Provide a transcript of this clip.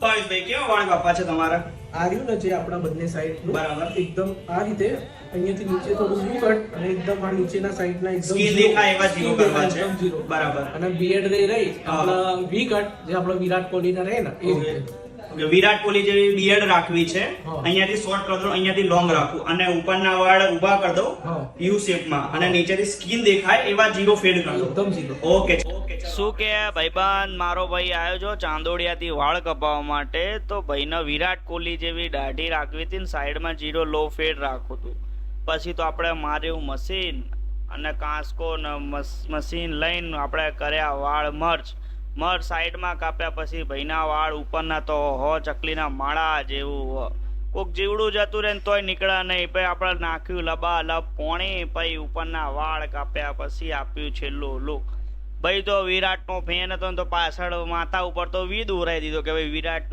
ભાઈ કેવા વાળ કાપવા છે તમારા? આ રહ્યું ને જે આપણા બંને સાઈડ બરાબર. એકદમ આ રીતે અહીંયાથી નીચે થોડું વી કટ અને એકદમ આ નીચેના સાઈડના એકદમ Skin zero. દેખાય એવા zero Skin કરવા દેખાય છે. એકદમ zero. બરાબર. અને બિયર્ડ રહી હા. આપણા વી કટ જે આપણા વિરાટ કોહલીના રહે ને એ રીતે. Okay, વિરાટ કોહલી જેવી બિયર્ડ રાખવી છે. હા. અહીંયાથી શોર્ટ કરી દો, અહીંયાથી લોંગ રાખું અને ઉપરના વાળ ઊભા કરી દો હા. યુ શેપમાં અને નીચેથી સ્કિન દેખાય એવા જીરો ફેડ કરી દો. એકદમ zero. ઓકે. શું કે ભાઈબંધ, મારો ભાઈ આવ્યો છો ચાંદોડિયાથી વાળ કપાવવા માટે. તો ભાઈને વિરાટ કોહલી જેવી દાઢી રાખવી હતી ને સાઈડમાં જીરો લો ફેડ રાખવું હતું. પછી તો આપણે માર્યું મશીન અને કાંસકો ને મશીન લઈને આપણે કર્યા વાળ મર્ચ સાઈડમાં કાપ્યા. પછી ભાઈના વાળ ઉપરના તો ચકલીના માળા જેવું કોક જીવડું જતું રહે ને તોય નીકળ્યા નહીં. પછી આપણે નાખ્યું લબાલબ પોણી, પછી ઉપરના વાળ કાપ્યા, પછી આપ્યું છેલ્લું લુક. ભાઈ તો વિરાટ નો ફેન હતો ને તો પાછળ માથા ઉપર તો વીદ ઉરાઈ દીધો કે ભાઈ વિરાટ